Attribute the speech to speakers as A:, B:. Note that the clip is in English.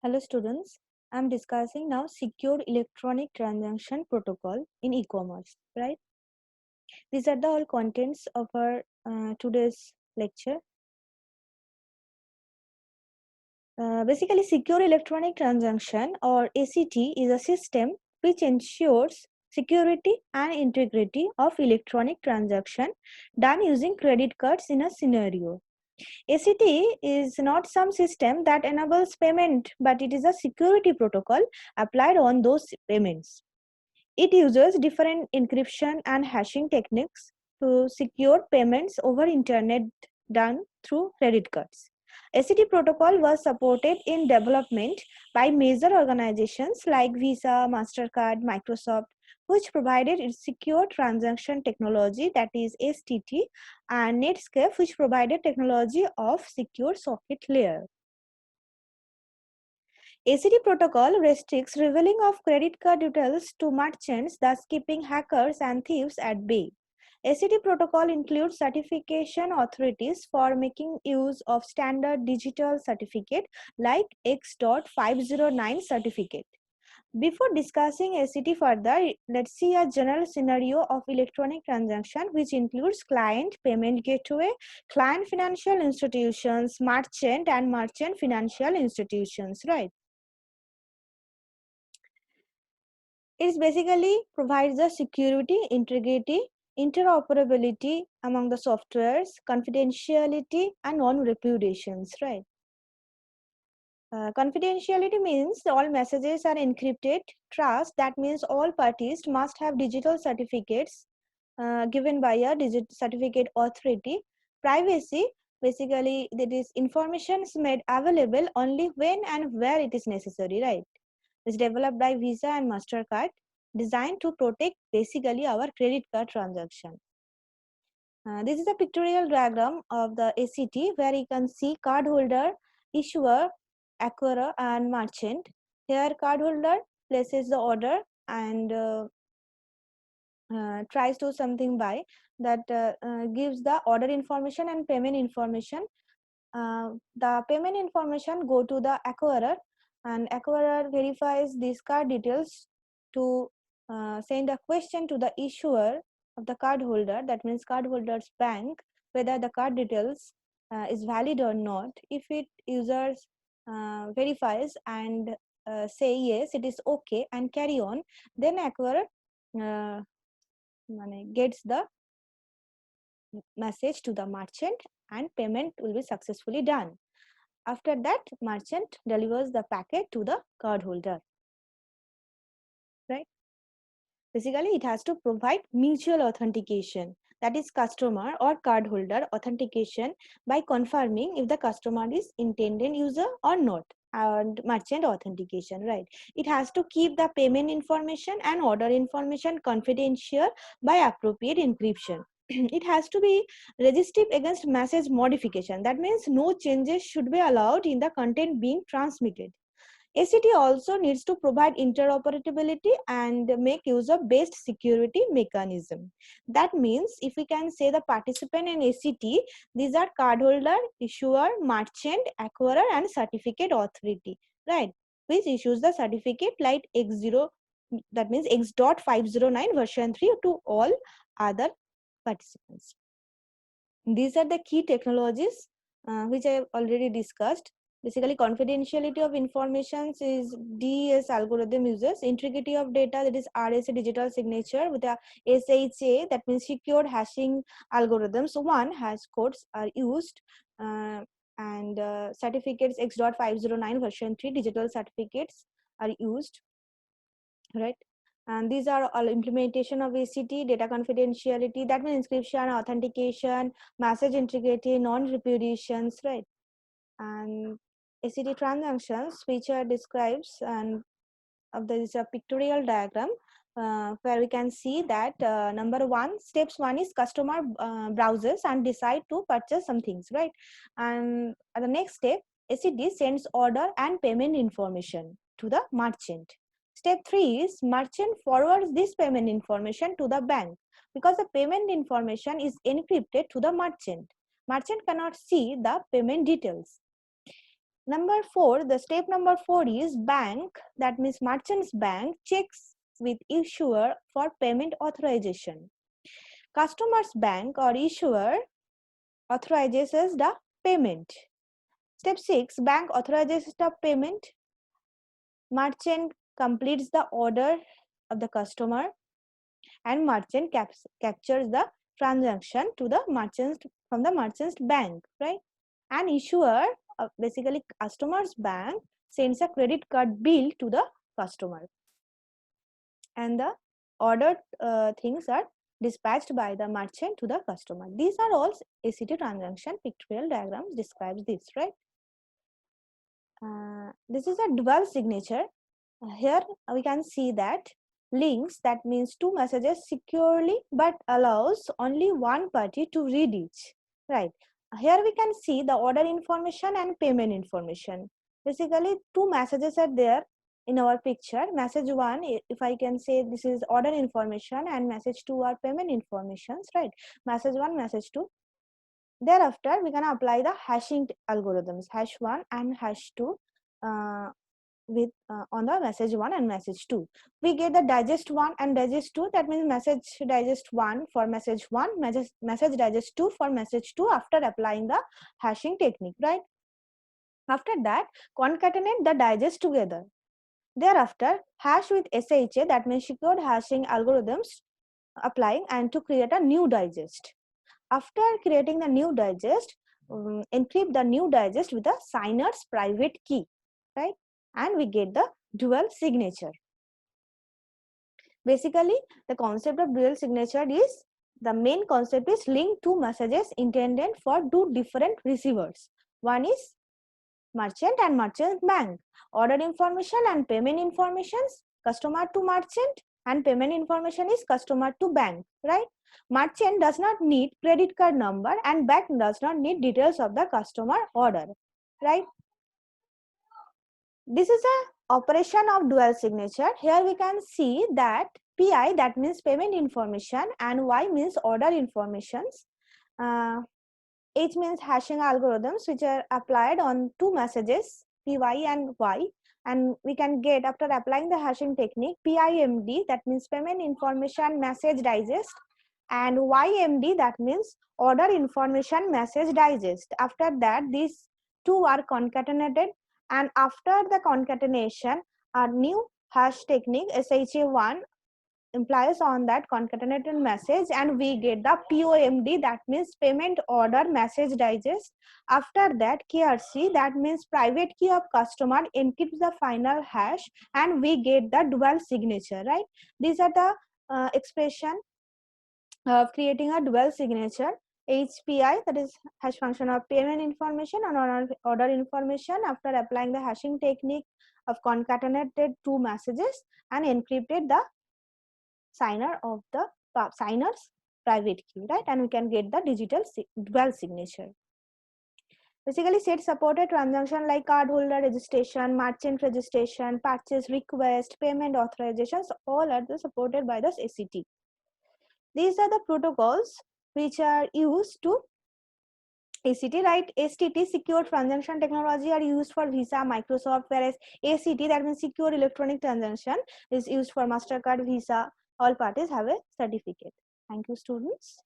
A: Hello students, I am discussing now secure electronic transaction protocol in e-commerce, right? These are the all contents of our today's lecture. Basically, secure electronic transaction or ACT is a system which ensures security and integrity of electronic transaction done using credit cards in a scenario. ACT is not some system that enables payment, but it is a security protocol applied on those payments. It uses different encryption and hashing techniques to secure payments over internet done through credit cards. ACT protocol was supported in development by major organizations like Visa, MasterCard, Microsoft, which provided its secure transaction technology, that is STT, and Netscape, which provided technology of secure socket layer. ACT protocol restricts revealing of credit card details to merchants, thus keeping hackers and thieves at bay. ACT protocol includes certification authorities for making use of standard digital certificate like X.509 certificate. Before discussing ACT further, let's see a general scenario of electronic transaction which includes client payment gateway, client financial institutions, merchant and merchant financial institutions, right? It basically provides the security, integrity, interoperability among the softwares, confidentiality, and non-repudiations, right? Confidentiality means all messages are encrypted. Trust, that means all parties must have digital certificates given by a certificate authority. Privacy, basically, that is information is made available only when and where it is necessary, right? It's developed by Visa and MasterCard, designed to protect basically our credit card transaction. This is a pictorial diagram of the ACT where you can see cardholder, issuer, acquirer, and merchant. Here, cardholder places the order and tries to something by that gives the order information and payment information. The payment information go to the acquirer, and acquirer verifies these card details to send a question to the issuer of the card holder, that means card holder's bank, whether the card details is valid or not. If it users verifies and say yes, it is okay and carry on, then acquirer uh, gets the message to the merchant and payment will be successfully done. After that, merchant delivers the packet to the cardholder, right? Basically, it has to provide mutual authentication, that is customer or cardholder authentication by confirming if the customer is intended user or not, and merchant authentication, right? It has to keep the payment information and order information confidential by appropriate encryption. It has to be resistive against message modification, that means no changes should be allowed in the content being transmitted. ACT also needs to provide interoperability and make use of based security mechanism. That means if we can say the participant in ACT, these are cardholder, issuer, merchant, acquirer, and certificate authority, right? Which issues the certificate like X0, that means X.509 version 3 to all other participants. These are the key technologies which I have already discussed. Basically, confidentiality of information is DES algorithm uses, integrity of data, that is RSA digital signature with a SHA, that means secured hashing algorithms. One hash codes are used and certificates X.509 version 3 digital certificates are used, right? And these are all implementation of ACT, data confidentiality, that means encryption, authentication, message integrity, non-repudiations, right? And ACT transactions feature describes and of there is a pictorial diagram where we can see that number one, steps one is customer browses and decide to purchase some things, right? And at the next step, ACT sends order and payment information to the merchant. Step 3 is merchant forwards this payment information to the bank because the payment information is encrypted to the merchant. Merchant cannot see the payment details. Number 4, the step number 4 is bank, that means merchant's bank checks with issuer for payment authorization. Customer's bank or issuer authorizes the payment. Step 6, bank authorizes the payment. Merchant completes the order of the customer and merchant captures the transaction to the merchant from the merchant's bank, right? And issuer, basically customer's bank, sends a credit card bill to the customer, and the ordered things are dispatched by the merchant to the customer. These are all ACT transaction pictorial diagrams describes this, right? This is a dual signature. Here we can see that links, that means two messages securely but allows only one party to read each, right? Here we can see the order information and payment information. Basically two messages are there in our picture. Message 1, if I can say, this is order information, and message 2 are payment informations, right? Message 1, message 2. Thereafter we can apply the hashing algorithms, hash 1 and hash 2, with on the message 1 and message 2. We get the digest 1 and digest 2, that means message digest 1 for message 1, message digest 2 for message 2 after applying the hashing technique, right? After that, concatenate the digest together. Thereafter, hash with SHA, that means secured hashing algorithms applying, and to create a new digest. After creating the new digest, encrypt the new digest with the signer's private key, right? And we get the dual signature. Basically, the concept of dual signature is, the main concept is link two messages intended for two different receivers. One is merchant and merchant bank. Order information and payment informations, customer to merchant, and payment information is customer to bank, right? Merchant does not need credit card number and bank does not need details of the customer order, right? This is a operation of dual signature. Here we can see that PI, that means payment information, and Y means order informations. H means hashing algorithms, which are applied on two messages, PY and Y. And we can get, after applying the hashing technique, PIMD, that means payment information message digest, and YMD, that means order information message digest. After that, these two are concatenated, and after the concatenation, a new hash technique, SHA1, implies on that concatenated message, and we get the POMD, that means payment order message digest. After that, KRC, that means private key of customer, encrypts the final hash, and we get the dual signature, right? These are the expression of creating a dual signature. HPI, that is hash function of payment information and order information, after applying the hashing technique of concatenated two messages and encrypted the signer of the signer's private key, right? And we can get the digital dual signature. Basically, SET supported transaction like cardholder registration, merchant registration, purchase request, payment authorizations, all are supported by this ACT. These are the protocols which are used to ACT, right? STT, secure transaction technology, are used for Visa, Microsoft, whereas ACT, that means secure electronic transaction, is used for MasterCard, Visa. All parties have a certificate. Thank you, students.